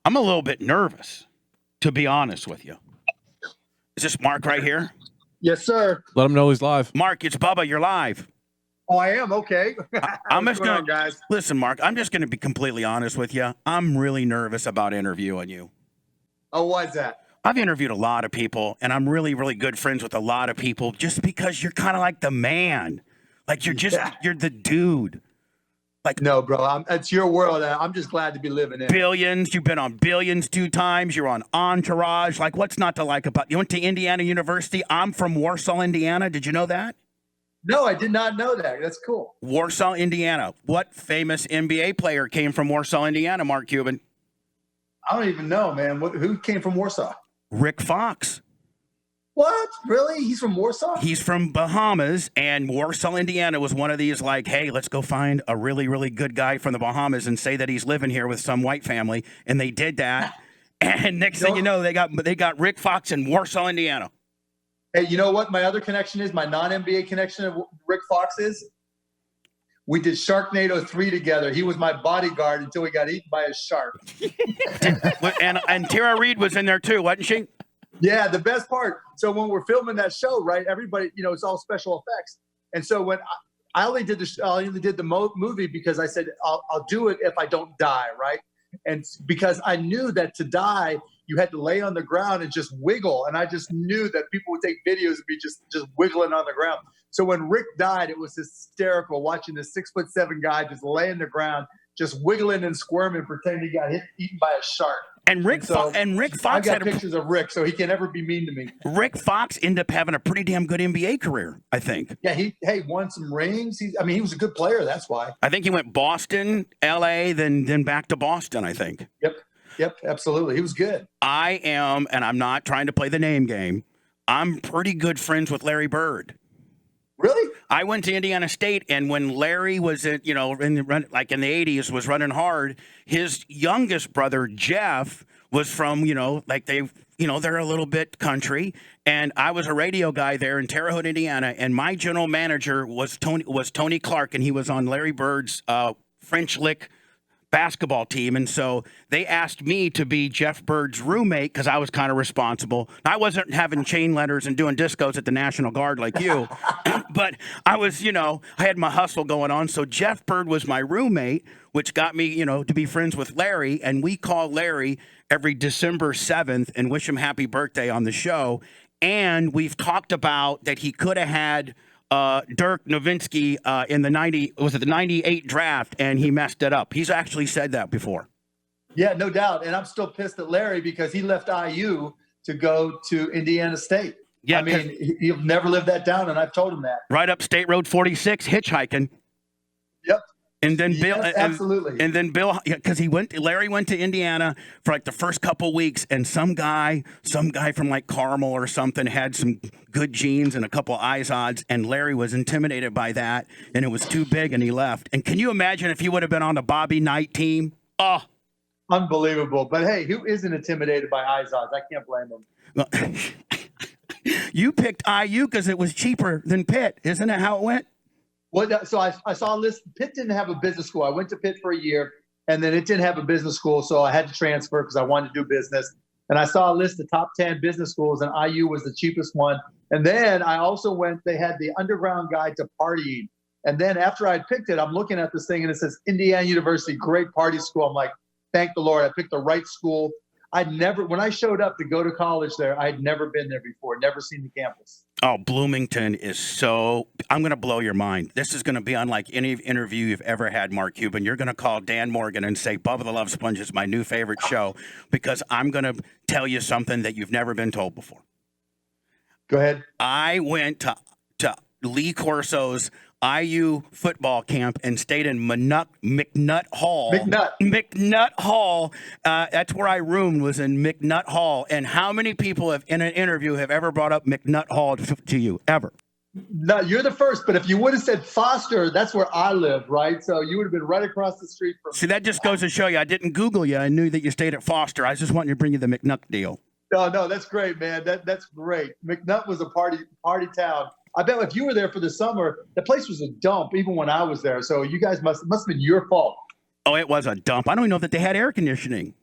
I'm a little bit nervous, to be honest with you. Is this Mark right here? Yes, sir. Let him know he's live. Mark, it's Bubba. You're live. Oh, I am? Okay. I'm just going gonna on, guys? listen, Mark. I'm just gonna be completely honest with you. I'm really nervous about interviewing you. Oh, why is that? I've interviewed a lot of people, and I'm really, really good friends with a lot of people just because you're kind of like the man. Like you're the dude. Like No, bro. It's your world. I'm just glad to be living in. Billions. You've been on Billions 2 times. You're on Entourage. Like, what's not to like about you? Went to Indiana University. I'm from Warsaw, Indiana. Did you know that? No, I did not know that. That's cool. Warsaw, Indiana. What famous NBA player came from Warsaw, Indiana, Mark Cuban? I don't even know, man. Who came from Warsaw? Rick Fox. What? Really? He's from Warsaw? He's from Bahamas, and Warsaw, Indiana was one of these like, hey, let's go find a really, really good guy from the Bahamas and say that he's living here with some white family. And they did that. And next thing you know, they got Rick Fox in Warsaw, Indiana. Hey, you know what my other connection is? My non-NBA connection of Rick Fox is? We did Sharknado 3 together. He was my bodyguard until he got eaten by a shark. and Tara Reid was in there too, wasn't she? Yeah, the best part. So when we're filming that show, right, everybody, it's all special effects. And so when I only did the movie because I said I'll do it if I don't die, right? And because I knew that to die, you had to lay on the ground and just wiggle. And I just knew that people would take videos of me just wiggling on the ground. So when Rick died, it was hysterical watching this 6'7" guy just lay on the ground, just wiggling and squirming, pretending he got eaten by a shark. And Rick Fox I got pictures of Rick, so he can never be mean to me. Rick Fox ended up having a pretty damn good NBA career, I think. Yeah, he won some rings. He was a good player. That's why. I think he went Boston, L.A., then back to Boston, I think. Yep, absolutely. He was good. I am, and I'm not trying to play the name game, I'm pretty good friends with Larry Bird. Really? I went to Indiana State, and when Larry was in the 80s, was running hard, his youngest brother, Jeff, was from, they're a little bit country. And I was a radio guy there in Terre Haute, Indiana, and my general manager was Tony Clark, and he was on Larry Bird's French Lick basketball team. And so they asked me to be Jeff Bird's roommate because I was kind of responsible. I wasn't having chain letters and doing discos at the National Guard like you, but I was, I had my hustle going on. So Jeff Bird was my roommate, which got me, to be friends with Larry. And we call Larry every December 7th and wish him happy birthday on the show. And we've talked about that he could have had Dirk Nowitzki in the 98 draft, and he messed it up. He's actually said that before. Yeah, no doubt. And I'm still pissed at Larry because he left IU to go to Indiana State. Yeah, he'll never live that down, and I've told him that. Right up State Road 46, hitchhiking. Yep. And then Bill, absolutely. And then Bill, because Larry went to Indiana for like the first couple weeks, and some guy from like Carmel or something had some good genes and a couple eyes odds, and Larry was intimidated by that, and it was too big, and he left. And can you imagine if he would have been on the Bobby Knight team? Oh, unbelievable! But hey, who isn't intimidated by eyes odds? I can't blame him. You picked IU because it was cheaper than Pitt, isn't it? How it went? Well, so I saw a list. Pitt didn't have a business school. I went to Pitt for a year, and then it didn't have a business school, so I had to transfer because I wanted to do business. And I saw a list of top 10 business schools, and IU was the cheapest one. And then I also went. They had the Underground Guide to Partying. And then after I picked it, I'm looking at this thing, and it says Indiana University, great party school. I'm like, thank the Lord, I picked the right school. When I showed up to go to college there, I'd never been there before, never seen the campus. Oh, Bloomington is I'm going to blow your mind. This is going to be unlike any interview you've ever had, Mark Cuban. You're going to call Dan Morgan and say, Bubba the Love Sponge is my new favorite show because I'm going to tell you something that you've never been told before. Go ahead. I went to Lee Corso's IU football camp and stayed in McNutt Hall. McNutt Hall. That's where I roomed, was in McNutt Hall. And how many people in an interview have ever brought up McNutt Hall to you, ever? No, you're the first. But if you would have said Foster, that's where I live, right? So you would have been right across the street from me. See, that just goes to show you. I didn't Google you. I knew that you stayed at Foster. I was just wanting to bring you the McNutt deal. No, that's great, man. That's great. McNutt was a party town. I bet if you were there for the summer, the place was a dump even when I was there. So you guys must have been your fault. Oh, it was a dump. I don't even know that they had air conditioning.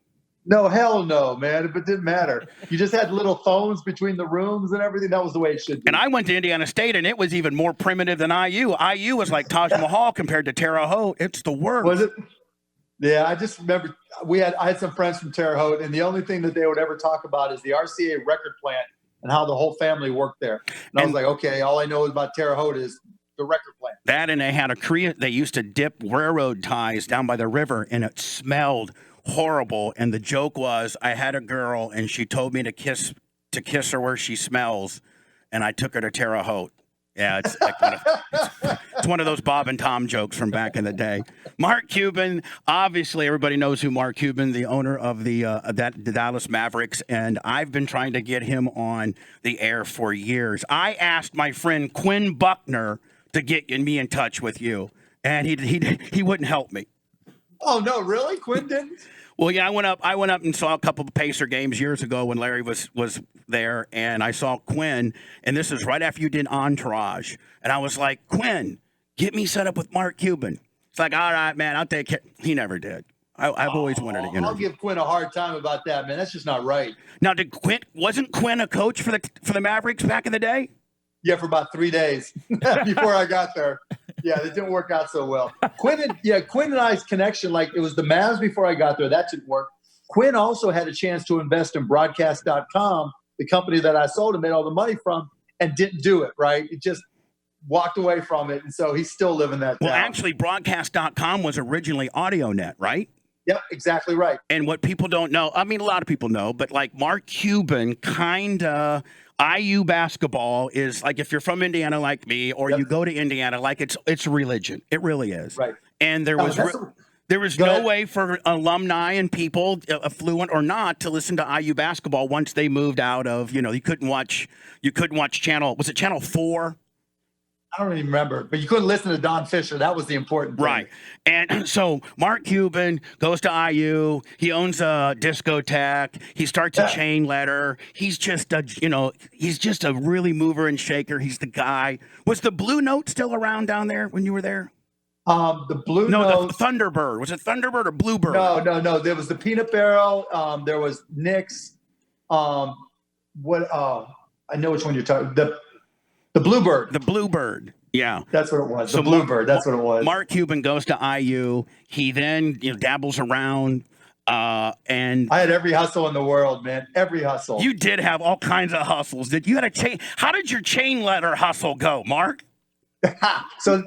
No, hell no, man. It didn't matter. You just had little phones between the rooms and everything. That was the way it should be. And I went to Indiana State, and it was even more primitive than IU. IU was like Taj Mahal compared to Terre Haute. It's the worst. Was it? Yeah, I just remember I had some friends from Terre Haute, and the only thing that they would ever talk about is the RCA record plant and how the whole family worked there. And I was like, okay, all I know about Terre Haute is the record plant. That, and they had they used to dip railroad ties down by the river, and it smelled horrible. And the joke was, I had a girl, and she told me to kiss her where she smells, and I took her to Terre Haute. Yeah, it's like it's one of those Bob and Tom jokes from back in the day. Mark Cuban, obviously everybody knows who Mark Cuban, the owner of the Dallas Mavericks, and I've been trying to get him on the air for years. I asked my friend Quinn Buckner to get me in touch with you, and he wouldn't help me. Oh no, really? Quinn didn't? Well, yeah, I went up and saw a couple of Pacer games years ago when Larry was there, and I saw Quinn, and this is right after you did Entourage, and I was like, Quinn, get me set up with Mark Cuban. It's like, all right, man, I'll take it. He never did. I've always wanted to interview. I'll give Quinn a hard time about that, man. That's just not right. Now, wasn't Quinn a coach for the Mavericks back in the day? Yeah, for about 3 days before I got there. Yeah, it didn't work out so well. Quinn and I's connection, like it was the Mavs before I got there. That didn't work. Quinn also had a chance to invest in broadcast.com, the company that I sold and made all the money from, and didn't do it, right? It just walked away from it. And so he's still living that down. Well, actually, broadcast.com was originally AudioNet, right? Yep, exactly right. And what people don't know, I mean, a lot of people know, but like Mark Cuban IU basketball is like, if you're from Indiana like me, or you go to Indiana, like it's religion. It really is. Right. And there was no way for alumni and people, affluent or not, to listen to IU basketball once they moved out of, you couldn't watch channel 4? I don't even remember, but you couldn't listen to Don Fisher. That was the important thing. Right. And so Mark Cuban goes to IU. He owns a discotheque. He starts a chain letter. He's just a really mover and shaker. He's the guy. Was the Blue Note still around down there when you were there? The Blue Note. The Thunderbird. Was it Thunderbird or Bluebird? No. There was the Peanut Barrel. There was Nick's. I know which one you're talking. The Bluebird. The Bluebird. Yeah. That's what it was. The Bluebird. That's what it was. Mark Cuban goes to IU. He then dabbles around. And I had every hustle in the world, man. Every hustle. You did have all kinds of hustles. How did your chain letter hustle go, Mark? So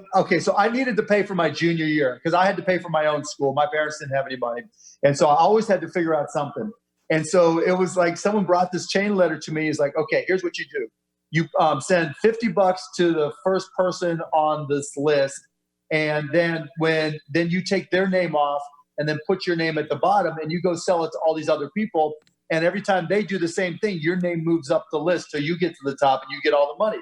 I needed to pay for my junior year because I had to pay for my own school. My parents didn't have any money. And so I always had to figure out something. And so it was like someone brought this chain letter to me. He's like, okay, here's what you do. You send $50 to the first person on this list, and then you take their name off and then put your name at the bottom, and you go sell it to all these other people. And every time they do the same thing, your name moves up the list till you get to the top and you get all the money.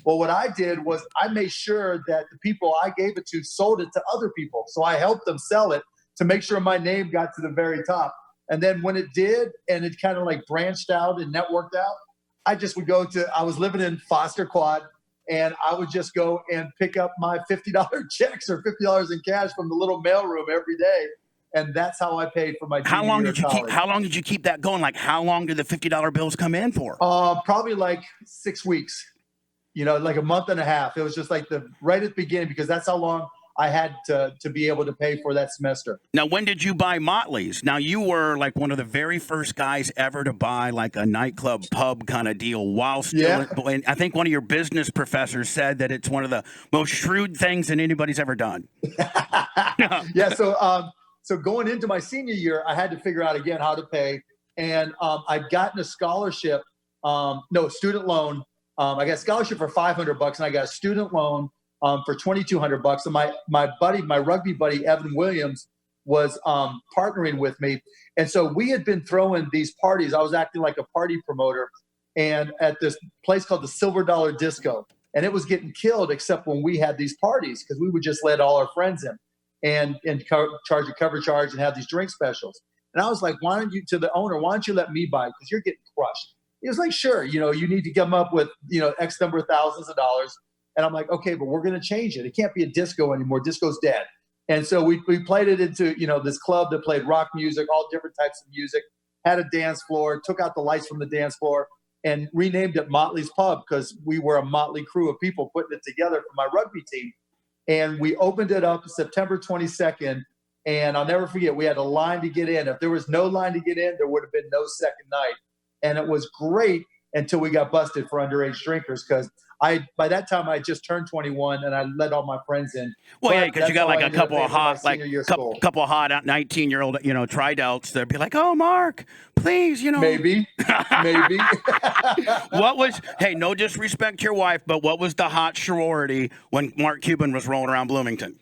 Well, what I did was I made sure that the people I gave it to sold it to other people. So I helped them sell it to make sure my name got to the very top. And then when it did, and it kind of like branched out and networked out, I was living in Foster Quad, and I would just go and pick up my $50 checks or $50 in cash from the little mailroom every day. And that's how I paid for my junior year of college. How long did you keep that going? Like, how long did the $50 bills come in for? Probably like 6 weeks, like a month and a half. It was just like right at the beginning, because that's how long I had to be able to pay for that semester. Now, when did you buy Motley's? Now, you were like one of the very first guys ever to buy like a nightclub pub kind of deal while still. Yeah. I think one of your business professors said that it's one of the most shrewd things that anybody's ever done. Yeah. So going into my senior year, I had to figure out again how to pay. And I'd gotten a scholarship, student loan. I got a scholarship for $500 and I got a student loan for $2,200. And my rugby buddy, Evan Williams, was partnering with me. And so we had been throwing these parties. I was acting like a party promoter, and at this place called the Silver Dollar Disco. And it was getting killed except when we had these parties, because we would just let all our friends in and charge a cover charge and have these drink specials. And I was like, why don't you let me buy it? Because you're getting crushed. He was like, sure, you need to come up with, X number of thousands of dollars. And I'm like, okay, but we're going to change it. It can't be a disco anymore. Disco's dead. And so we played it into, this club that played rock music, all different types of music. had a dance floor, took out the lights from the dance floor, and renamed it Motley's Pub because we were a motley crew of people putting it together for my rugby team. And we opened it up September 22nd. And I'll never forget, we had a line to get in. If there was no line to get in, there would have been no second night. And it was great until we got busted for underage drinkers because by that time I just turned 21 and I let all my friends in. Well, yeah, because you got like a couple of hot, couple of hot 19-year-old, tri-delts that'd be like, "Oh, Mark, please, Maybe. Hey, no disrespect to your wife, but what was the hot sorority when Mark Cuban was rolling around Bloomington?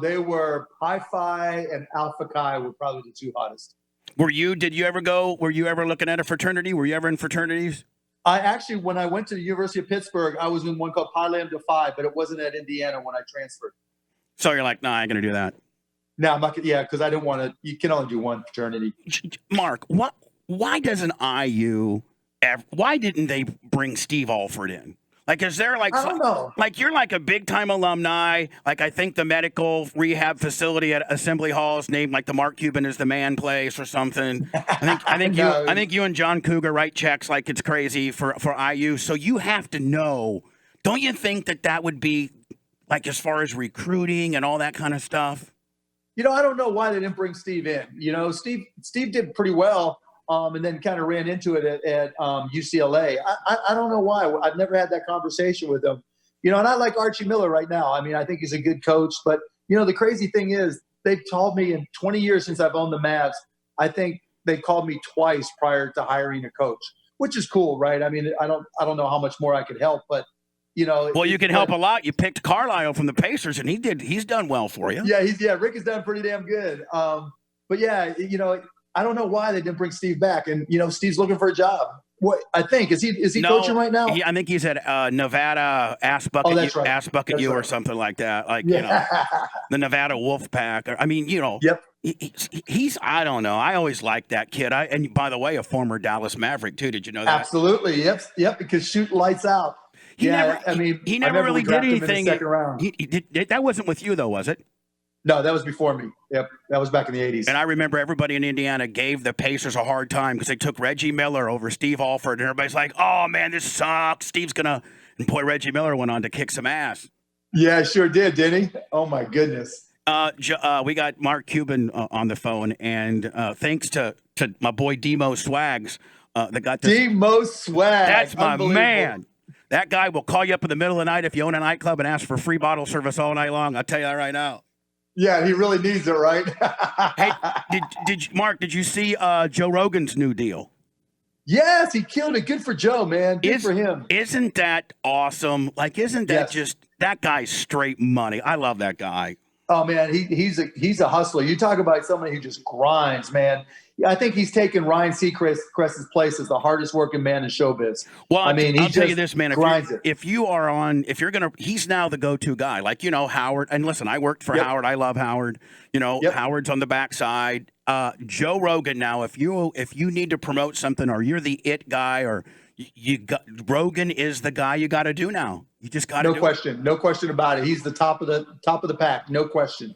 They were Pi Phi and Alpha Chi were probably the two hottest. Were you ever looking at a fraternity? Were you ever in fraternities? I actually, when I went to the University of Pittsburgh, I was in one called Pi Lambda Phi, but it wasn't at Indiana when I transferred. So you're like, nah, I ain't going to do that. No, I'm not. Yeah, because I didn't want to. You can only do one fraternity. Mark, why doesn't IU? Why didn't they bring Steve Alford in? Like, is there like, I don't know. Like, you're like a big time alumni. Like, I think the medical rehab facility at Assembly Hall is named like the Mark Cuban is the man place or something. I think you and John Cougar write checks like it's crazy for IU. So you have to know. Don't you think that would be like as far as recruiting and all that kind of stuff? I don't know why they didn't bring Steve in. Steve did pretty well. And then kind of ran into it at UCLA. I don't know why. I've never had that conversation with him. And I like Archie Miller right now. I mean, I think he's a good coach. But, the crazy thing is they've told me in 20 years since I've owned the Mavs, I think they called me twice prior to hiring a coach, which is cool, right? I mean, I don't know how much more I could help, but, Well, you can help a lot. You picked Carlisle from the Pacers, and he's done well for you. Yeah, Rick has done pretty damn good. But, yeah, I don't know why they didn't bring Steve back. And, Steve's looking for a job. What I think is he coaching right now? I think he's at Nevada Ass Bucket U or something like that. Like, the Nevada Wolf Pack. I mean, Yep. He's I don't know. I always liked that kid. And by the way, a former Dallas Maverick too. Did you know that? Absolutely. Yep. Because shoot lights out. He never really did anything. Second round. That wasn't with you though, was it? No, that was before me. Yep, that was back in the 80s. And I remember everybody in Indiana gave the Pacers a hard time because they took Reggie Miller over Steve Alford, and everybody's like, "Oh man, this sucks. Steve's gonna." And boy, Reggie Miller went on to kick some ass. Yeah, sure did, didn't he? Oh my goodness. We got Mark Cuban on the phone, and thanks to my boy Demo Swags that got this. Demo Swags. That's my man. That guy will call you up in the middle of the night if you own a nightclub and ask for free bottle service all night long. I'll tell you that right now. Yeah, he really needs it, right? Hey, Mark, did you see Joe Rogan's new deal? Yes, he killed it. Good for Joe, man. Good for him. Isn't that awesome? Like, isn't that just that guy's straight money? I love that guy. Oh man, he's a hustler. You talk about somebody who just grinds, man. I think he's taken Ryan Seacrest's place as the hardest working man in showbiz. Well, I mean, I'll tell you this, man. He's now the go-to guy. Like, Howard. And listen, I worked for Howard. I love Howard. Howard's on the backside. Joe Rogan. Now, if you need to promote something, or you're the it guy, or Rogan is the guy you got to do now. You just got to. No question about it. He's the top of the pack. No question.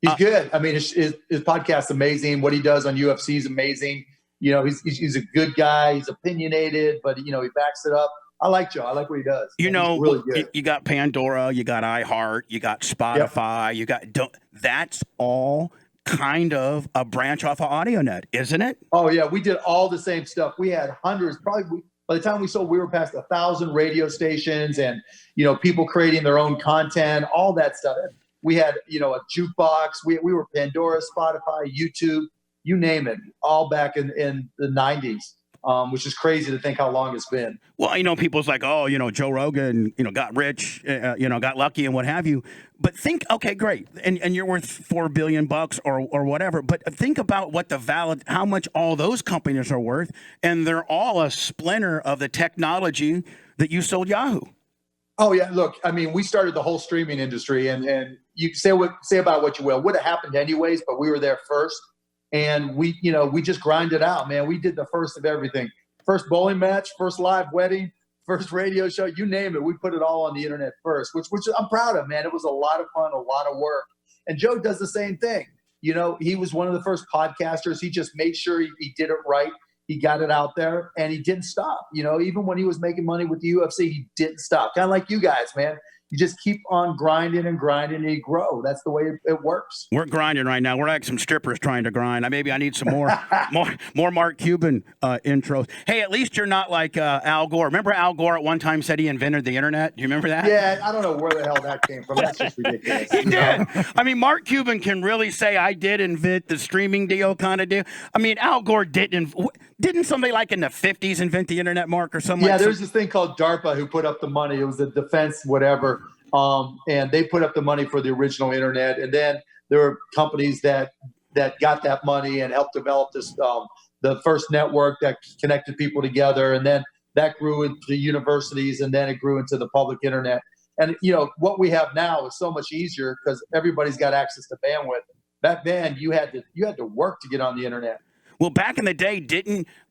He's good. I mean, his podcast's amazing. What he does on UFC is amazing. He's a good guy. He's opinionated, but he backs it up. I like Joe. I like what he does. He's really good. You got Pandora, you got iHeart, you got Spotify, you got. That's all kind of a branch off of AudioNet, isn't it? Oh yeah, we did all the same stuff. We had hundreds. Probably by the time we sold, we were past 1,000 radio stations, and people creating their own content, all that stuff. We had, a jukebox. We were Pandora, Spotify, YouTube, you name it, all back in the 90s, which is crazy to think how long it's been. Well, people's like, oh, Joe Rogan, got rich, got lucky and what have you. But think, okay, great. And you're worth $4 billion or whatever. But think about how much all those companies are worth. And they're all a splinter of the technology that you sold Yahoo. Oh yeah, look, I mean, we started the whole streaming industry, and you say about what you will. Would have happened anyways, but we were there first, and we just grinded out, man. We did the first of everything: first bowling match, first live wedding, first radio show, you name it. We put it all on the internet first, which I'm proud of, man. It was a lot of fun, a lot of work, and Joe does the same thing. You know, he was one of the first podcasters. He just made sure he did it right. He got it out there, and he didn't stop. You know, even when he was making money with the UFC, he didn't stop. Kind of like you guys, man. You just keep on grinding and grinding, and you grow. That's the way it works. We're grinding right now. We're like some strippers trying to grind. Maybe I need some more Mark Cuban intros. Hey, at least you're not like Al Gore. Remember Al Gore at one time said he invented the internet? Do you remember that? Yeah, I don't know where the hell that came from. That's just ridiculous. He did. I mean, Mark Cuban can really say, I did invent the streaming deal kind of deal. I mean, Al Gore didn't somebody like in the 50s invent the internet, Mark, or something? Yeah, there's this thing called DARPA who put up the money. It was the defense, whatever. And they put up the money for the original internet. And then there were companies that got that money and helped develop this, the first network that connected people together. And then that grew into universities, and then it grew into the public internet. And, you know, what we have now is so much easier because everybody's got access to bandwidth. Back then, you had to work to get on the internet. Well, back in the day,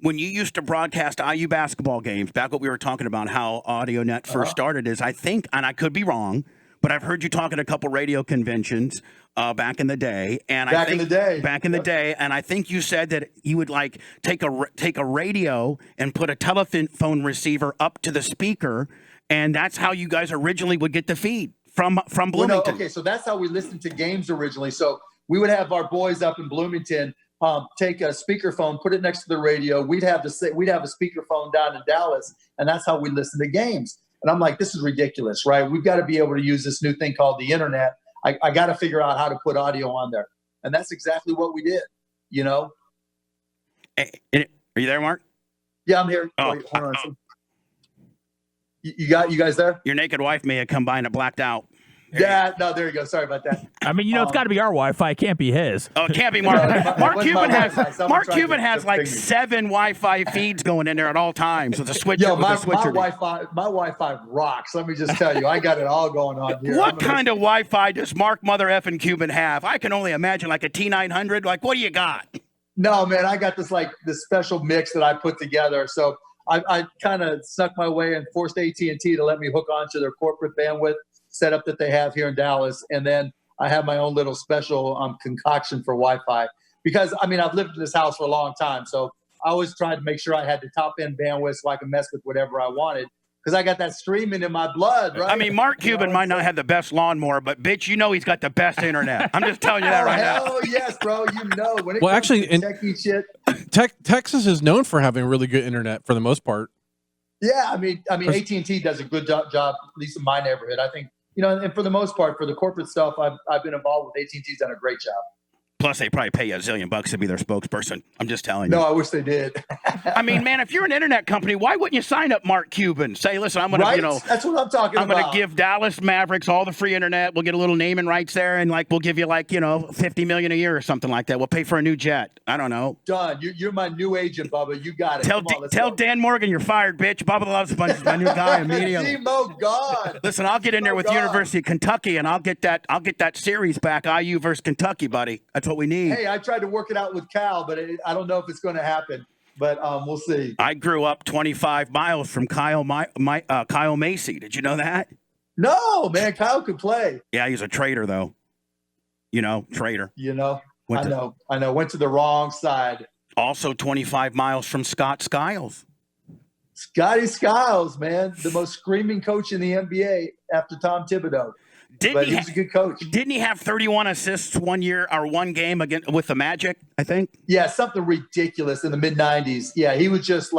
when you used to broadcast IU basketball games, back what we were talking about, how AudioNet first started is, I think, and I could be wrong, but I've heard you talk at a couple radio conventions back in the day. And back in the day, and I think you said that you would like take a radio and put a telephone receiver up to the speaker, and that's how you guys originally would get the feed from Bloomington. Well, no, okay, so that's how we listened to games originally. So we would have our boys up in Bloomington. Take a speakerphone, put it next to the radio. We'd have a speakerphone down in Dallas, and that's how we listen to games. And I'm like, this is ridiculous, right? We've got to be able to use this new thing called the internet. I got to figure out how to put audio on there, and that's exactly what we did. You know. Are you there, Mark? Yeah, I'm here. Oh, wait, hold on. You guys there? Your naked wife may have come by and it blacked out. Yeah, no, there you go. Sorry about that. I mean, it's got to be our Wi-Fi. It can't be his. Oh, it can't be Mark. Mark Cuban has like 7 Wi-Fi feeds going in there at all times with a switcher. Yo, my Wi-Fi rocks. Let me just tell you, I got it all going on here. What kind of Wi-Fi does Mark Mother effing Cuban have? I can only imagine like a T900. Like, what do you got? No, man, I got this special mix that I put together. So I kind of snuck my way and forced AT&T to let me hook onto their corporate bandwidth setup that they have here in Dallas. And then I have my own little special concoction for Wi-Fi because, I mean, I've lived in this house for a long time. So I always tried to make sure I had the top end bandwidth so I could mess with whatever I wanted because I got that streaming in my blood, right? I mean, Mark Cuban might not have the best lawnmower, but bitch, you know he's got the best internet. I'm just telling you that right now. Oh, yes, bro. You know. When it well, comes actually, to techie shit. Texas is known for having really good internet for the most part. Yeah, I mean, AT&T does a good job, at least in my neighborhood. I think. You know, and for the most part, for the corporate stuff, I've been involved with. AT&T's done a great job. Plus, they probably pay you $1 zillion to be their spokesperson. I'm just telling you. No, I wish they did. I mean, man, if you're an internet company, why wouldn't you sign up Mark Cuban? Say, listen, I'm going to, that's what I'm talking about. I'm going to give Dallas Mavericks all the free internet. We'll get a little naming rights there, and we'll give you $50 million a year or something like that. We'll pay for a new jet. I don't know. Done. You're my new agent, Bubba. You got it. Tell Dan Morgan you're fired, bitch. Bubba Loves Sponges, my new guy immediately. God. Listen, I'll get in there with University of Kentucky, and I'll get that series back, IU versus Kentucky, buddy. That's what we need. Hey, I tried to work it out with Cal, but I don't know if it's going to happen. But we'll see. I grew up 25 miles from Kyle Macy. Did you know that? No, man. Kyle could play. Yeah, he's a traitor, though. Traitor. I know. Went to the wrong side. Also 25 miles from Scott Skiles. Scotty Skiles, man. The most screaming coach in the NBA after Tom Thibodeau. He's a good coach. Didn't he have 31 assists one year or one game with the Magic, I think? Yeah, something ridiculous in the mid-'90s. Yeah, he was just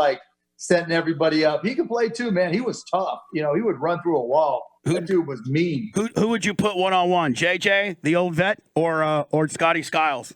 setting everybody up. He could play too, man. He was tough. He would run through a wall. That dude was mean. Who would you put one-on-one? JJ, the old vet, or Scotty Skiles?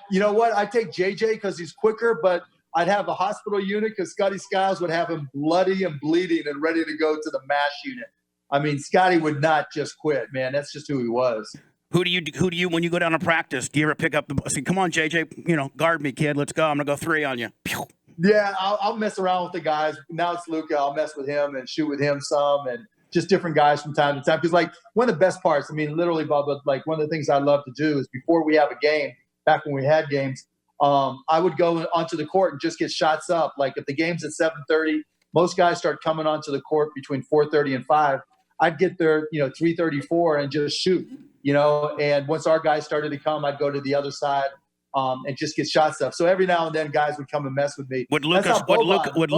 You know what? I'd take JJ because he's quicker, but I'd have a hospital unit because Scotty Skiles would have him bloody and bleeding and ready to go to the MASH unit. I mean, Scotty would not just quit, man. That's just who he was. Who do you when you go down to practice? Do you ever pick up the say, come on, JJ, guard me, kid. Let's go. I'm gonna go 3 on you. Pew. Yeah, I'll mess around with the guys. Now it's Luka. I'll mess with him and shoot with him some, and just different guys from time to time. Because one of the best parts, I mean, literally, Bubba, one of the things I love to do is before we have a game, back when we had games, I would go onto the court and just get shots up. Like if the game's at 7:30, most guys start coming onto the court between 4:30 and 5. I'd get there, 3:34 and just shoot. and once our guys started to come, I'd go to the other side and just get shot stuff. So every now and then guys would come and mess with me. Would Lucas swat you? Would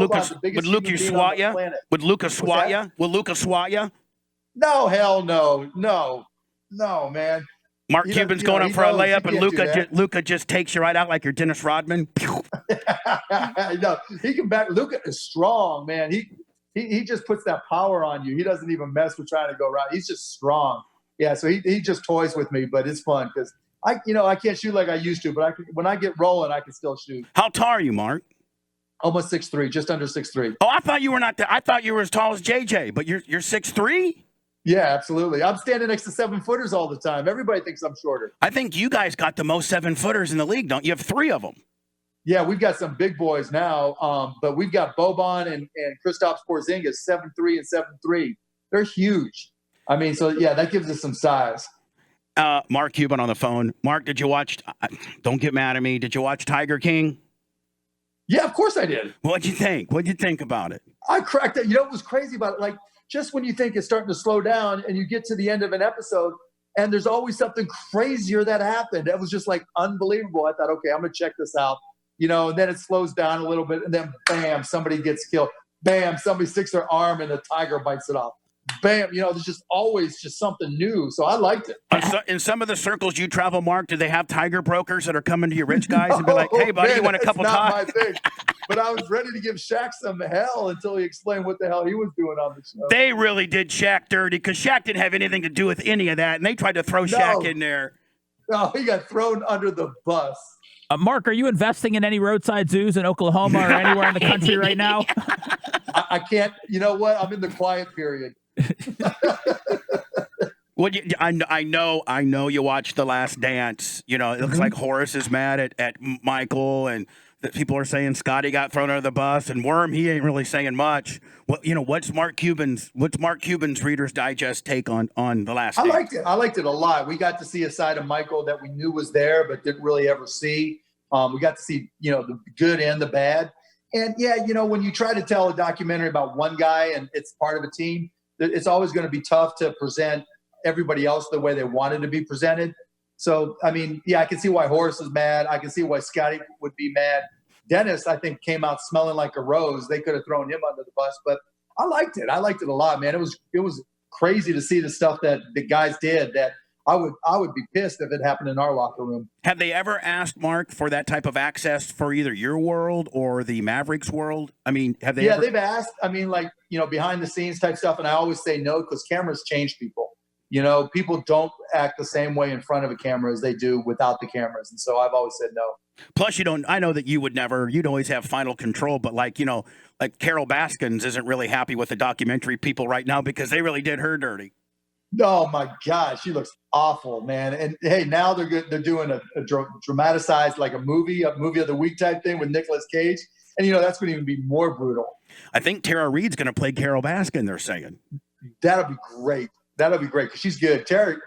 Lucas swat you? Will Lucas swat you? No, hell no, man. Mark Cuban's going up for a layup, and Luka just takes you right out like you're Dennis Rodman. No, he can back. Luka is strong, man. He just puts that power on you. He doesn't even mess with trying to go around. He's just strong. Yeah, so he just toys with me, but it's fun because I can't shoot like I used to, but when I get rolling, I can still shoot. How tall are you, Mark? Almost 6'3", just under 6'3". Oh, I thought you were not. I thought you were as tall as JJ, but you're 6'3". Yeah, absolutely. I'm standing next to 7-footers all the time. Everybody thinks I'm shorter. I think you guys got the most 7-footers in the league, don't you? You have 3 of them. Yeah, we've got some big boys now, but we've got Boban and Kristaps Porzingis, 7'3" and 7'3". They're huge. I mean, so yeah, that gives us some size. Mark Cuban on the phone. Mark, did you watch? Don't get mad at me. Did you watch Tiger King? Yeah, of course I did. What'd you think? What'd you think about it? I cracked it. What was crazy about it? Like, just when you think it's starting to slow down and you get to the end of an episode and there's always something crazier that happened. That was just like unbelievable. I thought, okay, I'm going to check this out. And then it slows down a little bit and then bam, somebody gets killed. Bam, somebody sticks their arm and the tiger bites it off. Bam, there's just always just something new. So I liked it. In some of the circles you travel, Mark, do they have tiger brokers that are coming to you rich guys and be like, hey, buddy, you want a couple times? Not my thing. But I was ready to give Shaq some hell until he explained what the hell he was doing on the show. They really did Shaq dirty because Shaq didn't have anything to do with any of that, and they tried to throw Shaq in there. No, he got thrown under the bus. Mark, are you investing in any roadside zoos in Oklahoma or anywhere in the country right now? I can't. You know what? I'm in the quiet period. Well, I know you watched The Last Dance. It looks like Horace is mad at Michael, and that people are saying Scotty got thrown under the bus, and Worm, he ain't really saying much. What's Mark Cuban's Reader's Digest take on The Last Dance? I liked it a lot. We got to see a side of Michael that we knew was there, but didn't really ever see. We got to see the good and the bad. And yeah, when you try to tell a documentary about one guy and it's part of a team, it's always going to be tough to present everybody else the way they wanted to be presented. So, I mean, yeah, I can see why Horace is mad. I can see why Scotty would be mad. Dennis, I think, came out smelling like a rose. They could have thrown him under the bus, but I liked it. I liked it a lot, man. It was crazy to see the stuff that the guys did that I would be pissed if it happened in our locker room. Have they ever asked Mark for that type of access for either your world or the Mavericks world? I mean, have they? Yeah, they've asked. I mean, like, behind the scenes type stuff, and I always say no because cameras change people. People don't act the same way in front of a camera as they do without the cameras, and so I've always said no. Plus, I know that you'd always have final control, but like Carol Baskins isn't really happy with the documentary people right now because they really did her dirty. Oh my God, she looks awful, man. And hey, now they're good. They're doing a dramatized, like a movie of the week type thing with Nicolas Cage. And that's going to even be more brutal. I think Tara Reid's going to play Carol Baskin, they're saying. That'll be great. Because she's good. Tara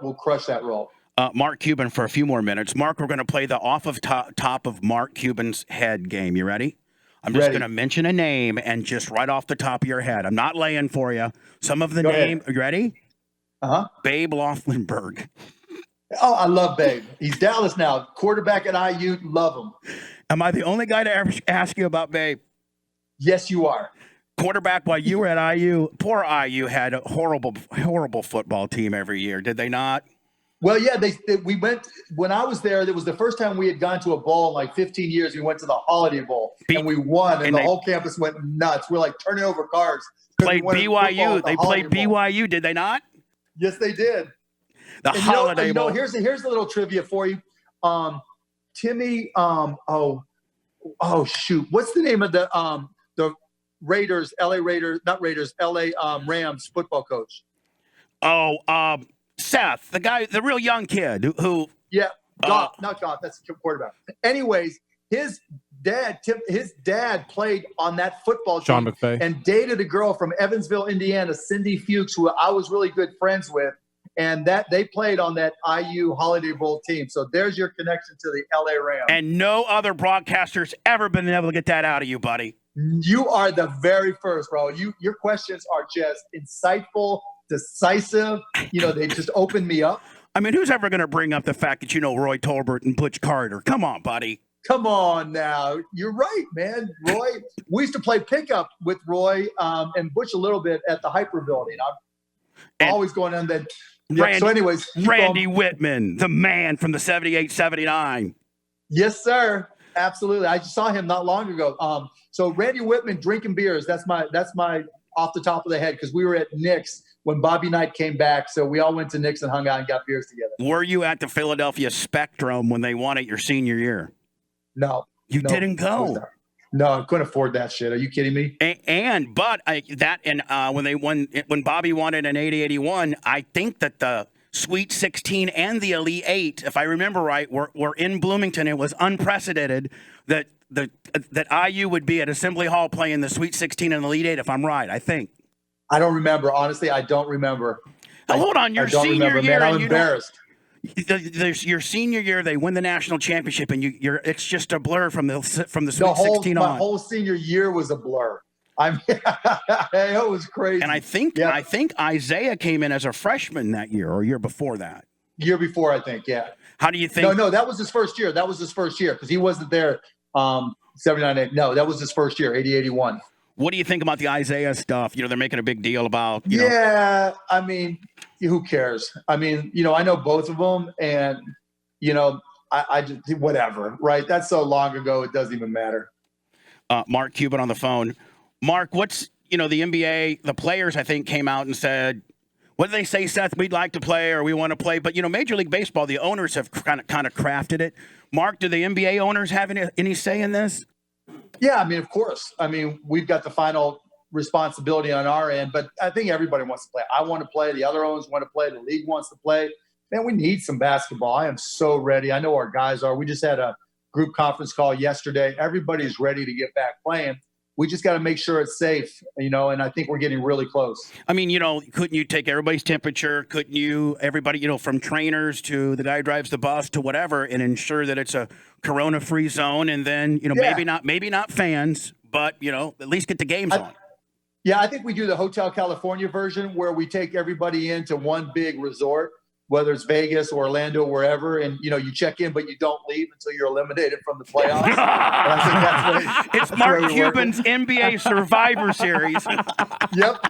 will crush that role. Mark Cuban for a few more minutes. Mark, we're going to play the off of top of Mark Cuban's head game. You ready? I'm just going to mention a name and just right off the top of your head. I'm not laying for you. Some of the name. Are you ready? Uh-huh. Babe Laughlin-Berg. Oh, I love Babe. He's Dallas now. Quarterback at IU. Love him. Am I the only guy to ever ask you about Babe? Yes, you are. Quarterback while you were at IU. Poor IU had a horrible football team every year. Did they not? Well, yeah, we went when I was there. It was the first time we had gone to a bowl in like 15 years. We went to the Holiday Bowl and we won, and the whole campus went nuts. We're like turning over cars. Played BYU. They played BYU. Did they not? Yes, they did. The Holiday Bowl. Here's a little trivia for you. Timmy. Shoot. What's the name of the Raiders? LA Raiders, not Raiders. LA Rams football coach. Seth, the guy, the real young kid who. Yeah, Goff, not Goff. That's the quarterback. Anyways, his dad played on that football team. Sean McVay. And dated a girl from Evansville, Indiana, Cindy Fuchs, who I was really good friends with. And that they played on that IU Holiday Bowl team. So there's your connection to the LA Rams. And no other broadcaster's ever been able to get that out of you, buddy. You are the very first, bro. Your questions are just insightful, decisive. They just opened me up. I mean, who's ever going to bring up the fact that you know Roy Tolbert and Butch Carter? Come on, buddy. Come on now. You're right, man. Roy, we used to play pickup with Roy and Butch a little bit at the Hyper building. I'm always going on that. Yeah, so anyways. Randy Whitman, the man from the 78-79. Yes, sir. Absolutely. I just saw him not long ago. So Randy Whitman drinking beers. That's my off the top of the head, because we were at Nick's when Bobby Knight came back. So we all went to Nick's and hung out and got beers together. Were you at the Philadelphia Spectrum when they won it your senior year? No. You didn't go? No, I couldn't afford that shit. Are you kidding me? When Bobby won it in 80-81, I think that the Sweet 16 and the Elite 8, if I remember right, were in Bloomington. It was unprecedented that IU would be at Assembly Hall playing the Sweet 16 and Elite 8, if I'm right, I think. I don't remember. Honestly, I don't remember. Hold on, your senior year. Man, I'm embarrassed. Your senior year, they win the national championship, and it's just a blur from the Sweet 16 on. My whole senior year was a blur. It was crazy. And I think Isaiah came in as a freshman that year or year before that. Year before, I think, yeah. How do you think? No, that was his first year. Because he wasn't there 79. No, that was his first year, 80-81. What do you think about the Isaiah stuff? They're making a big deal about. Yeah, I mean, who cares? I mean, I know both of them, and I just whatever, right? That's so long ago, it doesn't even matter. Mark Cuban on the phone. Mark, what's the NBA? The players, I think, came out and said, what did they say, Seth? We'd like to play or we want to play, but Major League Baseball, the owners have kind of crafted it. Mark, do the NBA owners have any say in this? Yeah, I mean, of course. I mean, we've got the final responsibility on our end, but I think everybody wants to play. I want to play. The other owners want to play. The league wants to play. Man, we need some basketball. I am so ready. I know our guys are. We just had a group conference call yesterday. Everybody's ready to get back playing. We just got to make sure it's safe, and I think we're getting really close. I mean, couldn't you take everybody's temperature? Couldn't you, everybody, from trainers to the guy who drives the bus to whatever, and ensure that it's a corona-free zone, and then, maybe not fans, but, at least get the games on. Yeah, I think we do the Hotel California version where we take everybody into one big resort, whether it's Vegas or Orlando, wherever, and you check in, but you don't leave until you're eliminated from the playoffs. And I think it's Mark Cuban's NBA Survivor Series. Yep.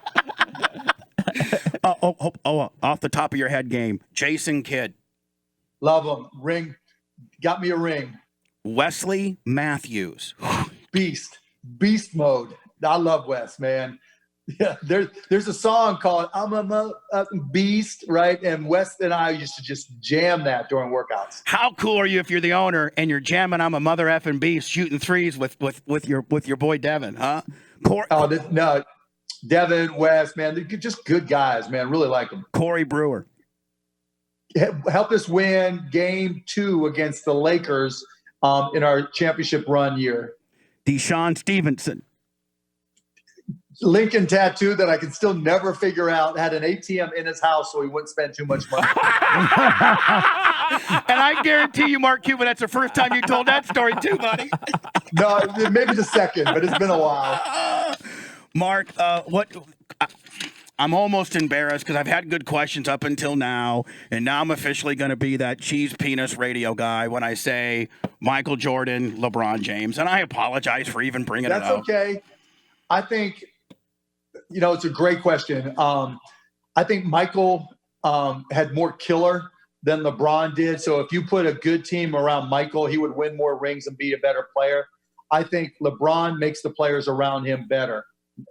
Off the top of your head game, Jason Kidd. Love him. Ring. Got me a ring. Wesley Matthews. Beast mode. I love Wes, man. Yeah, there's a song called "I'm a Beast," right? And Wes and I used to just jam that during workouts. How cool are you if you're the owner and you're jamming "I'm a mother effing beast," shooting threes with your boy Devin, huh? No, Devin, Wes, man, they're just good guys, man. Really like them. Corey Brewer helped us win Game 2 against the Lakers in our championship run year. Deshaun Stevenson. Lincoln tattoo that I can still never figure out, had an ATM in his house so he wouldn't spend too much money. And I guarantee you, Mark Cuban, that's the first time you told that story too, buddy. No, maybe the second, but it's been a while. Mark, I'm almost embarrassed because I've had good questions up until now, and now I'm officially going to be that cheese penis radio guy when I say Michael Jordan, LeBron James, and I apologize for even bringing it up. That's okay. I think it's a great question. I think Michael had more killer than LeBron did. So if you put a good team around Michael, he would win more rings and be a better player. I think LeBron makes the players around him better.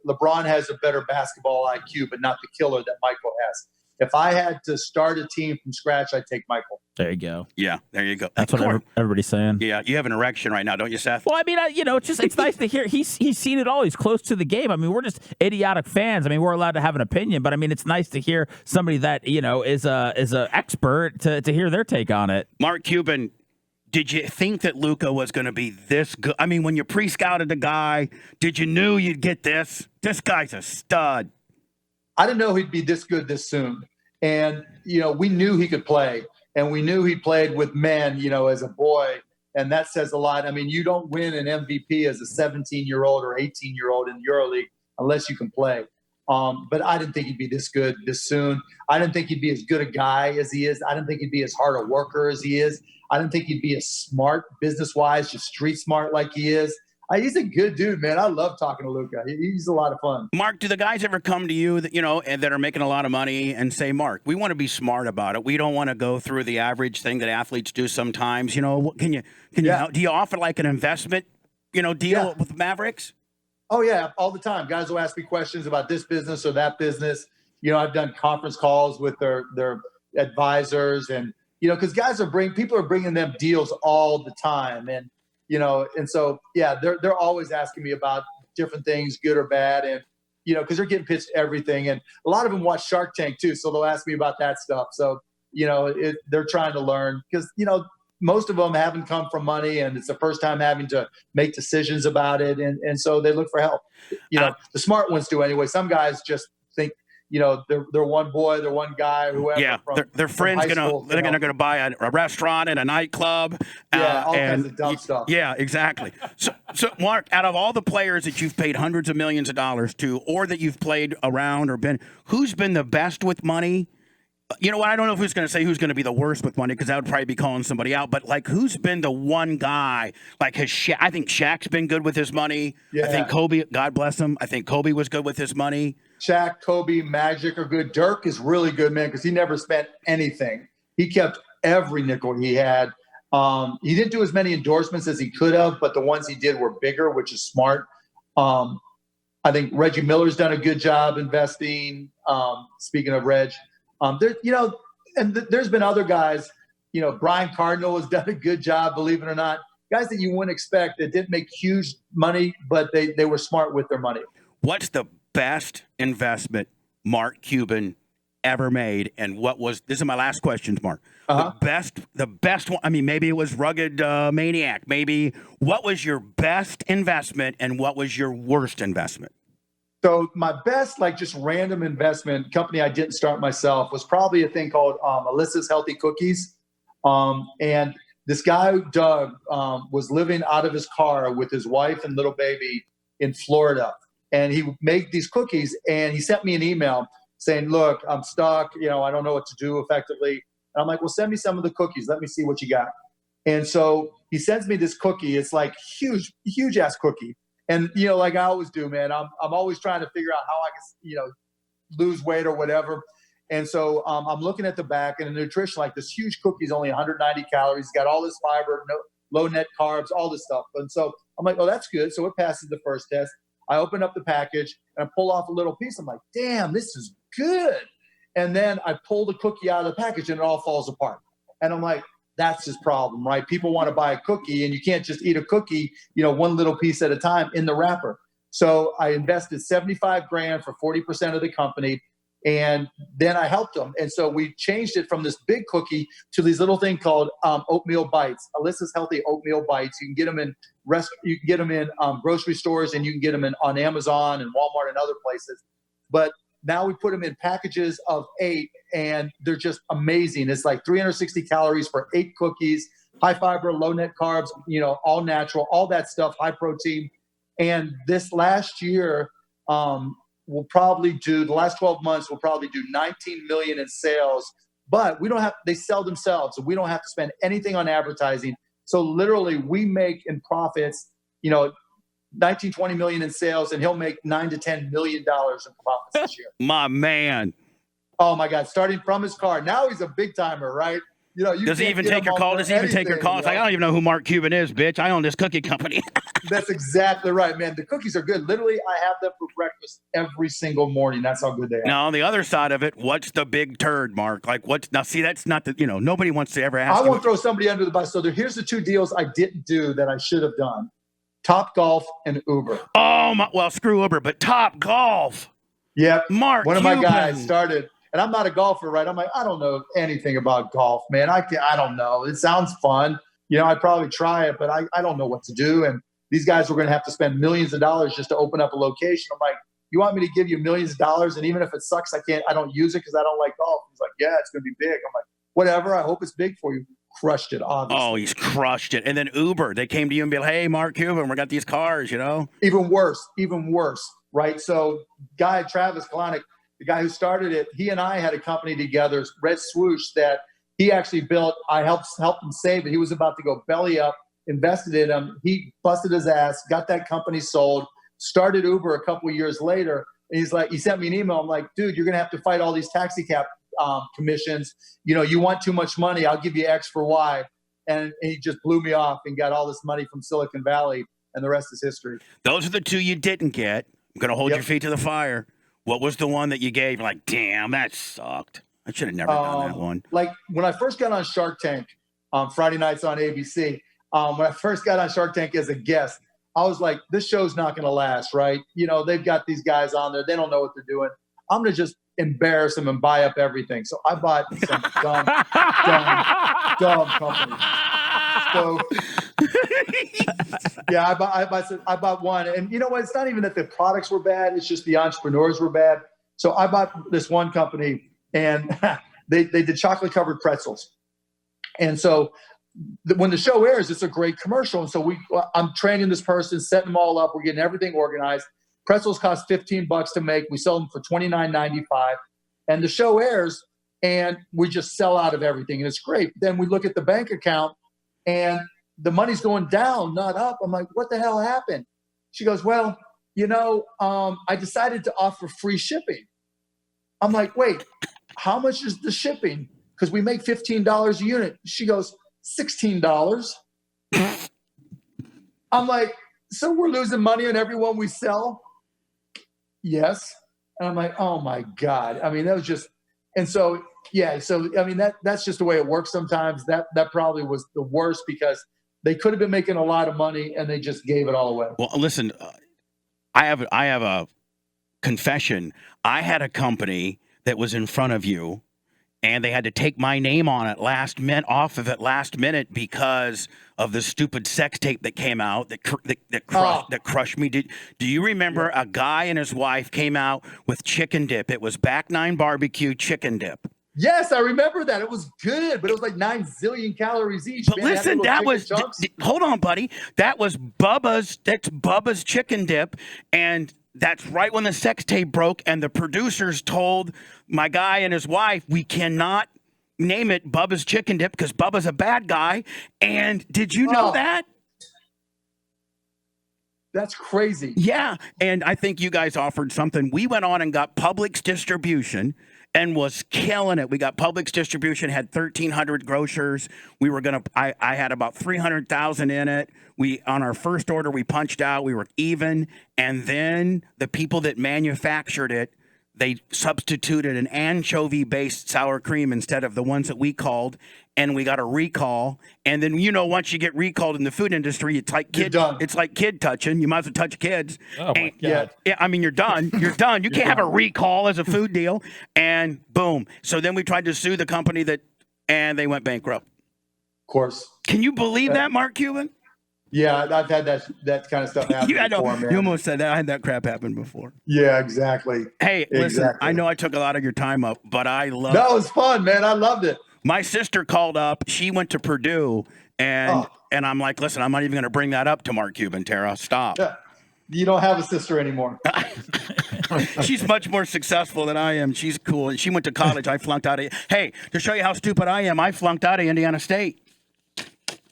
LeBron has a better basketball IQ, but not the killer that Michael has. If I had to start a team from scratch, I'd take Michael. There you go. Yeah, there you go. That's what everybody's saying. Yeah, you have an erection right now, don't you, Seth? Well, I mean, it's nice to hear. He's seen it all. He's close to the game. I mean, we're just idiotic fans. I mean, we're allowed to have an opinion, but I mean, it's nice to hear somebody that is a expert to hear their take on it. Mark Cuban, did you think that Luka was going to be this good? I mean, when you pre-scouted the guy, did you knew you'd get this? This guy's a stud. I didn't know he'd be this good this soon. And, we knew he could play. And we knew he played with men, as a boy. And that says a lot. I mean, you don't win an MVP as a 17-year-old or 18-year-old in the EuroLeague unless you can play. But I didn't think he'd be this good this soon. I didn't think he'd be as good a guy as he is. I didn't think he'd be as hard a worker as he is. I didn't think he'd be as smart business-wise, just street smart like he is. He's a good dude, man. I love talking to Luka. He's a lot of fun. Mark, do the guys ever come to you that, and that are making a lot of money and say, Mark, we want to be smart about it. We don't want to go through the average thing that athletes do sometimes. Can you do you offer like an investment, deal with Mavericks? Oh yeah, all the time. Guys will ask me questions about this business or that business. I've done conference calls with their advisors, and because people are bringing them deals all the time, and so they're always asking me about different things, good or bad, and because they're getting pitched everything, and a lot of them watch Shark Tank too, so they'll ask me about that stuff. So they're trying to learn because most of them haven't come from money, and it's the first time having to make decisions about it, and so they look for help. The smart ones do anyway. Some guys just think they're one boy, they're one guy, whoever. Yeah, their friend's gonna buy a restaurant and a nightclub. All kinds of dumb stuff. Yeah, exactly. So Mark, out of all the players that you've paid hundreds of millions of dollars to, or that you've played around or who's been the best with money? You know what? I don't know who's going to say who's going to be the worst with money because that would probably be calling somebody out. But who's been the one guy? I think Shaq's been good with his money. Yeah. I think Kobe, God bless him. I think Kobe was good with his money. Shaq, Kobe, Magic are good. Dirk is really good, man, because he never spent anything. He kept every nickel he had. He didn't do as many endorsements as he could have, but the ones he did were bigger, which is smart. I think Reggie Miller's done a good job investing. Speaking of Reg. There's been other guys, Brian Cardinal has done a good job, believe it or not. Guys that you wouldn't expect that didn't make huge money, but they were smart with their money. What's the best investment Mark Cuban ever made? And this is my last question, Mark. The best one, maybe it was Rugged Maniac. Maybe what was your best investment and what was your worst investment? So my best, just random investment company I didn't start myself was probably a thing called Alyssa's Healthy Cookies. And this guy, Doug, was living out of his car with his wife and little baby in Florida. And he made these cookies, and he sent me an email saying, look, I'm stuck. I don't know what to do effectively. And I'm like, well, send me some of the cookies. Let me see what you got. And so he sends me this cookie. It's huge ass cookie. And, like I always do, man, I'm always trying to figure out how I can, lose weight or whatever. And so I'm looking at the back, and the nutrition, this huge cookie is only 190 calories. It's got all this fiber, low net carbs, all this stuff. And so I'm like, oh, that's good. So it passes the first test. I open up the package and I pull off a little piece. I'm like, damn, this is good. And then I pull the cookie out of the package and it all falls apart. And I'm like, that's his problem, right? People want to buy a cookie, and you can't just eat a cookie, one little piece at a time in the wrapper. So I invested $75,000 for 40% of the company, and then I helped them. And so we changed it from this big cookie to these little thing called oatmeal bites. Alyssa's Healthy Oatmeal Bites. You can get them in grocery stores, and you can get them on Amazon and Walmart and other places. But now we put them in packages of 8, and they're just amazing. It's 360 calories for 8 cookies, high fiber, low net carbs, all natural, all that stuff, high protein. And this last year, we'll probably do, the last 12 months, we'll probably do 19 million in sales, but they sell themselves. So we don't have to spend anything on advertising. So literally we make in profits, 19, 20 million in sales, and he'll make $9 to $10 million in profits this year. My man. Oh my God. Starting from his car. Now he's a big timer, right? Does he even take your call? Does he even take your call? It's I don't even know who Mark Cuban is, bitch. I own this cookie company. That's exactly right, man. The cookies are good. Literally, I have them for breakfast every single morning. That's how good they are. Now, on the other side of it, what's the big turd, Mark? Now, see, that's not nobody wants to ever ask. I won't throw somebody under the bus. So here's the 2 deals I didn't do that I should have done. Top Golf and Uber. Oh, well, screw Uber, but Top Golf. Yep. Mark One Cuban. of my guys started. And I'm not a golfer, right? I'm like, I don't know anything about golf, man. I don't know. It sounds fun. I'd probably try it, but I don't know what to do. And these guys were going to have to spend millions of dollars just to open up a location. I'm like, you want me to give you millions of dollars? And even if it sucks, I don't use it because I don't like golf. He's like, yeah, it's going to be big. I'm like, whatever. I hope it's big for you. Crushed it, obviously. Oh, he's crushed it. And then Uber, they came to you and be like, hey, Mark Cuban, we got these cars, Even worse. right? So Travis Kalanick, the guy who started it, he and I had a company together, Red Swoosh, that he actually built. I helped him save it. He was about to go belly up, invested in him. He busted his ass, got that company sold, started Uber a couple of years later. And he's like, he sent me an email. I'm like, dude, you're going to have to fight all these taxi cab commissions. You know, you want too much money. I'll give you X for Y. And he just blew me off and got all this money from Silicon Valley. And the rest is history. Those are the two you didn't get. I'm going to hold your feet to the fire. What was the one that you gave? You're like, damn, that sucked. I should have never done that one. Like when I first got on Shark Tank, Friday nights on ABC, when I first got on Shark Tank as a guest, I was like, this show's not going to last, right? You know, they've got these guys on there. They don't know what they're doing. I'm going to just embarrass them and buy up everything. So I bought some dumb companies. So yeah, I bought one. And you know what? It's not even that the products were bad. It's just the entrepreneurs were bad. So I bought this one company, and they did chocolate covered pretzels. And so when the show airs, it's a great commercial. And so I'm training this person, setting them all up. We're getting everything organized. Pretzels cost $15 to make. We sell them for $29.95. And the show airs, and we just sell out of everything. And it's great. Then we look at the bank account, and the money's going down, not up. I'm like, what the hell happened? She goes, well, you know, I decided to offer free shipping. I'm like, wait, how much is the shipping? Because we make $15 a unit. She goes, $16. I'm like, so we're losing money on everyone we sell? Yes. And I'm like, oh my God. I mean, that was just, and so, yeah. So, I mean, that's just the way it works sometimes. That probably was the worst, because they could have been making a lot of money and they just gave it all away. Well, listen, I have a confession. I had a company that was in front of you, and they had to take my name on it last minute because of the stupid sex tape that came out that crushed me. Do you remember a guy and his wife came out with chicken dip? It was Back Nine Barbecue chicken dip. Yes, I remember that. It was good, but it was like 9 zillion calories each. But listen, that was hold on, buddy. That was Bubba's. That's Bubba's chicken dip, and that's right when the sex tape broke, and the producers told my guy and his wife, we cannot name it Bubba's Chicken Dip because Bubba's a bad guy. And did you know that? That's crazy. Yeah, and I think you guys offered something. We went on and got Publix distribution and was killing it. We got Publix distribution, had 1,300 grocers. We were I had about 300,000 in it. On our first order, we punched out. We were even. And then the people that manufactured it, they substituted an anchovy-based sour cream instead of the ones that we called, and we got a recall. And then, you know, once you get recalled in the food industry, it's like kid touching. You might as well touch kids. Oh, my God. Yeah, I mean, you're done. You're done. You can't have a recall as a food deal. And boom. So then we tried to sue the company and they went bankrupt. Of course. Can you believe that, Mark Cuban? Yeah, I've had that kind of stuff happen before, man. You almost said that. I had that crap happen before. Yeah, exactly. Hey, listen, I know I took a lot of your time up, but I love it. That was fun, man. I loved it. My sister called up. She went to Purdue, and I'm like, listen, I'm not even going to bring that up to Mark Cuban, Tara. Stop. Yeah. You don't have a sister anymore. She's much more successful than I am. She's cool. And she went to college. I flunked out of Hey, to show you how stupid I am, I flunked out of Indiana State.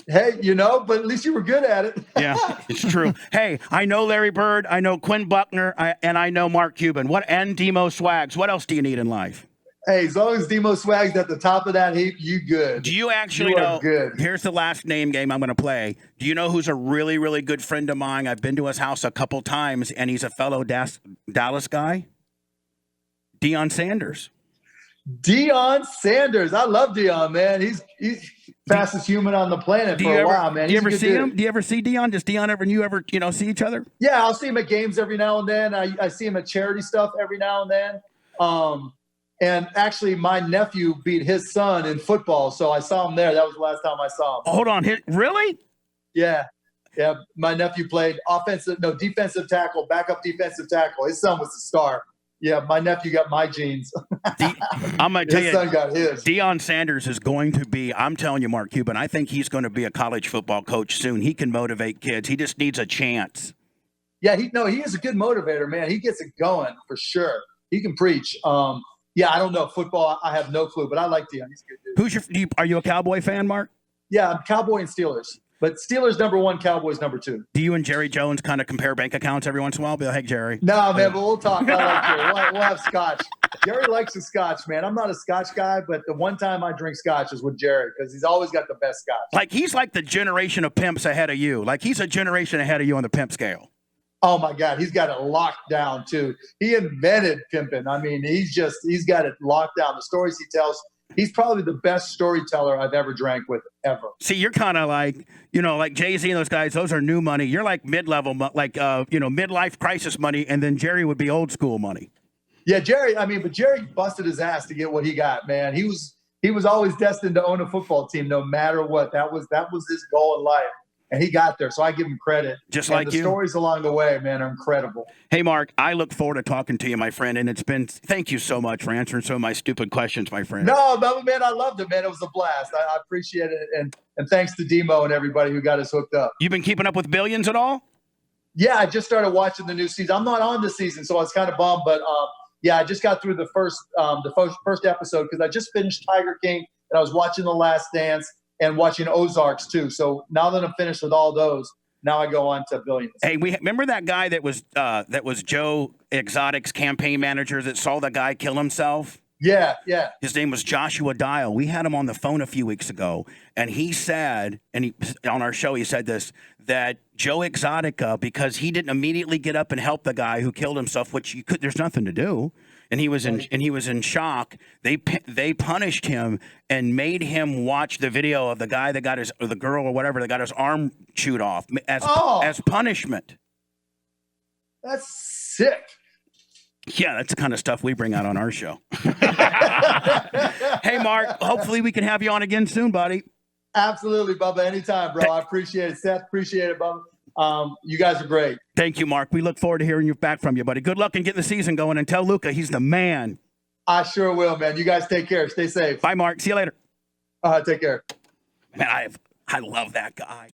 Hey, you know, but at least you were good at it. Yeah, it's true. Hey, I know Larry Bird, I know Quinn Buckner, and I know Mark Cuban. And Demo Swags. What else do you need in life? Hey, as long as Demo Swag's at the top of that heap, you good. Do you actually know? Good. Here's the last name game I'm going to play. Do you know who's a really, really good friend of mine? I've been to his house a couple times, and he's a fellow Dallas guy. Deion Sanders. Deion Sanders. I love Deion, man. He's fastest human on the planet for a while, man. Do you ever see him? Do you ever see Deion? Does Deion ever, you ever, see each other? Yeah, I'll see him at games every now and then. I see him at charity stuff every now and then. And actually, my nephew beat his son in football, so I saw him there. That was the last time I saw him. Hold on. Really? Yeah. Yeah, my nephew played defensive tackle, backup defensive tackle. His son was the star. Yeah, my nephew got my genes. I'm going to tell you, his son got his. Deion Sanders is going to be, I'm telling you, Mark Cuban, I think he's going to be a college football coach soon. He can motivate kids. He just needs a chance. Yeah, he is a good motivator, man. He gets it going for sure. He can preach. Yeah, I don't know football. I have no clue, but I like Deion. He's a good dude. Are you a Cowboy fan, Mark? Yeah, I'm Cowboy and Steelers, but Steelers #1, Cowboys #2. Do you and Jerry Jones kind of compare bank accounts every once in a while? Be like, hey, Jerry. No, man, but we'll talk. I like Jerry. We'll have scotch. Jerry likes the scotch, man. I'm not a scotch guy, but the one time I drink scotch is with Jerry because he's always got the best scotch. Like, he's like the generation of pimps ahead of you. Like, he's a generation ahead of you on the pimp scale. Oh my God, he's got it locked down too. He invented pimping. I mean, he's got it locked down. The stories he tells, he's probably the best storyteller I've ever drank with ever. See, you're kind of like, like Jay-Z and those guys, those are new money. You're like mid-level, like, midlife crisis money, and then Jerry would be old school money. Yeah, Jerry, but Jerry busted his ass to get what he got, man. He was always destined to own a football team no matter what. That was his goal in life. And he got there, so I give him credit. Just and like the you. stories along the way, man, are incredible. Hey, Mark, I look forward to talking to you, my friend, and thank you so much for answering some of my stupid questions, my friend. No, man, I loved it, man. It was a blast. I appreciate it, and thanks to Demo and everybody who got us hooked up. You been keeping up with Billions at all? Yeah, I just started watching the new season. I'm not on the season, so I was kind of bummed, but yeah, I just got through the first episode because I just finished Tiger King, and I was watching The Last Dance and watching Ozarks too. So now that I'm finished with all those, now I go on to Billions. Hey, we remember that guy that was Joe Exotic's campaign manager that saw the guy kill himself? Yeah. His name was Joshua Dial. We had him on the phone a few weeks ago, and he said, on our show, he said this, that Joe Exotica, because he didn't immediately get up and help the guy who killed himself, which there's nothing to do, and he was in shock. They punished him and made him watch the video of the guy that got or the girl or whatever that got his arm chewed off as punishment. That's sick. Yeah, that's the kind of stuff we bring out on our show. Hey, Mark, hopefully we can have you on again soon, buddy. Absolutely, Bubba. Anytime, bro. I appreciate it. Seth, appreciate it, Bubba. You guys are great. Thank you, Mark. We look forward to hearing you back from you, buddy. Good luck in getting the season going, and tell Luca he's the man. I sure will, man. You guys take care. Stay safe. Bye, Mark. See you later. Take care. Man, I love that guy.